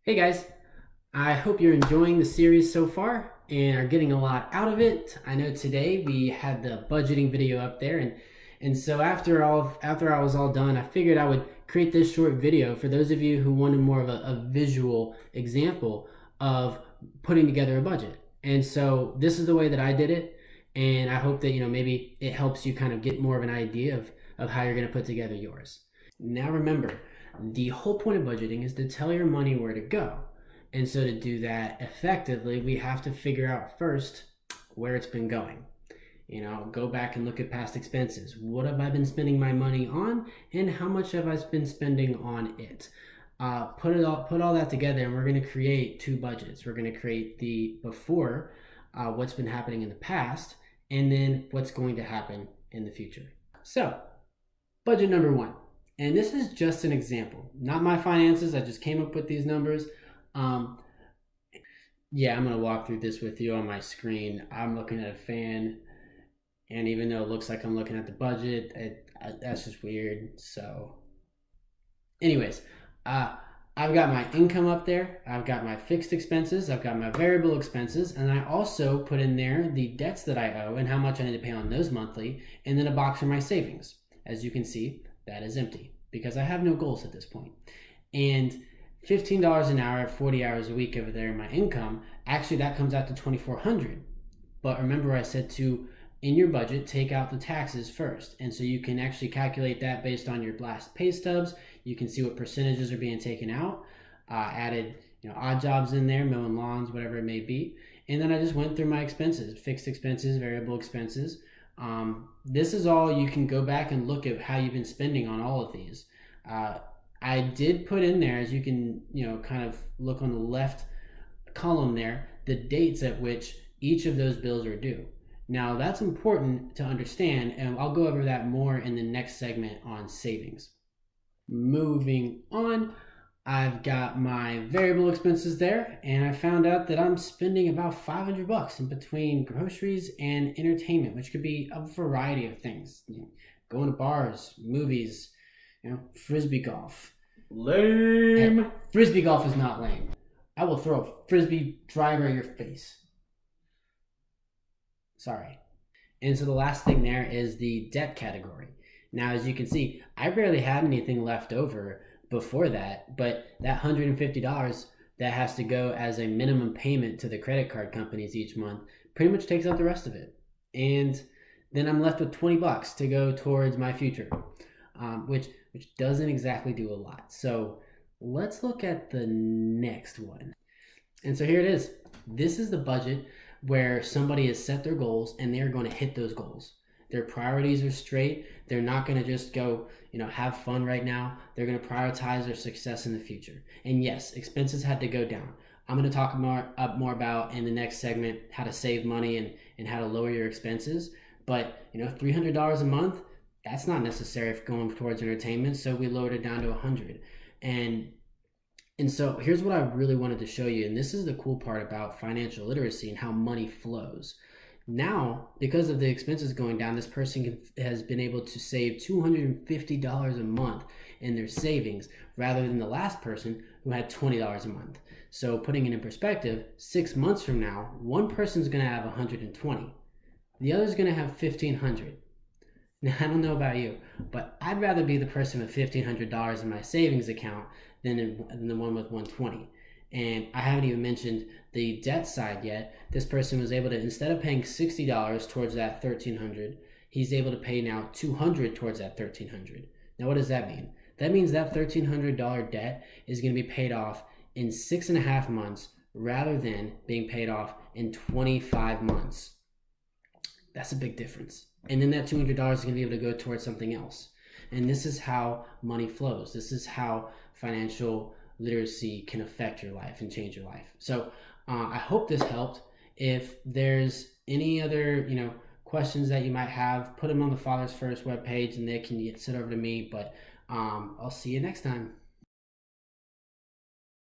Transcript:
Hey guys, I hope you're enjoying the series so far and are getting a lot out of it. I know today we had the budgeting video up there and so after I was all done, I figured I would create this short video for those of you who wanted more of a visual example of putting together a budget. And so this is the way that I did it, and I hope that maybe it helps you kind of get more of an idea of how you're going to put together yours. Now remember, the whole point of budgeting is to tell your money where to go. And so to do that effectively, we have to figure out first where it's been going. Go back and look at past expenses. What have I been spending my money on, and how much have I been spending on it? Put all that together, and we're going to create two budgets. We're going to create the before, what's been happening in the past, and then what's going to happen in the future. So, budget number one. And this is just an example, not my finances. I just came up with these numbers. Um, yeah, I'm going to walk through this with you on my screen. I'm looking at a fan, and even though it looks like I'm looking at the budget, that's just weird. So, anyways, I've got my income up there. I've got my fixed expenses. I've got my variable expenses. And I also put in there the debts that I owe and how much I need to pay on those monthly, and then a box for my savings. As you can see, that is empty because I have no goals at this point. And $15 an hour at 40 hours a week over there in my income, actually that comes out to $2,400. But remember, I said to, in your budget, take out the taxes first. And so you can actually calculate that based on your last pay stubs. You can see what percentages are being taken out. Added odd jobs in there, mowing lawns, whatever it may be. And then I just went through my expenses, fixed expenses, variable expenses. This is all. You can go back and look at how you've been spending on all of these. I did put in there, as you can kind of look on the left column there, the dates at which each of those bills are due. Now that's important to understand, and I'll go over that more in the next segment on savings. Moving on, I've got my variable expenses there, and I found out that I'm spending about $500 in between groceries and entertainment, which could be a variety of things. Going to bars, movies, frisbee golf. Lame. Hey, frisbee golf is not lame. I will throw a frisbee driver at your face. Sorry. And so the last thing there is the debt category. Now, as you can see, I barely had anything left over before that, but that $150 that has to go as a minimum payment to the credit card companies each month pretty much takes up the rest of it. And then I'm left with $20 to go towards my future, which doesn't exactly do a lot. So let's look at the next one. And so here it is. This is the budget where somebody has set their goals and they're going to hit those goals. Their priorities are straight. They're not going to just go, have fun right now. They're going to prioritize their success in the future. And yes, expenses had to go down. I'm going to talk more about in the next segment how to save money and how to lower your expenses. But $300 a month, that's not necessary for going towards entertainment. So we lowered it down to $100. And so here's what I really wanted to show you. And this is the cool part about financial literacy and how money flows. Now, because of the expenses going down, this person has been able to save $250 a month in their savings rather than the last person who had $20 a month. So putting it in perspective, 6 months from now, one person's going to have 120. The other's going to have 1,500. Now, I don't know about you, but I'd rather be the person with $1,500 in my savings account than the one with 120. And I haven't even mentioned the debt side yet. This person was able to, instead of paying $60 towards that $1,300, he's able to pay now $200 towards that $1,300. Now, what does that mean? That means that $1,300 debt is going to be paid off in 6.5 months rather than being paid off in 25 months. That's a big difference. And then that $200 is going to be able to go towards something else. And this is how money flows. This is how financial literacy can affect your life and change your life. So I hope this helped. If there's any other questions that you might have, put them on the Fathers First webpage and they can get sent over to me. But I'll see you next time.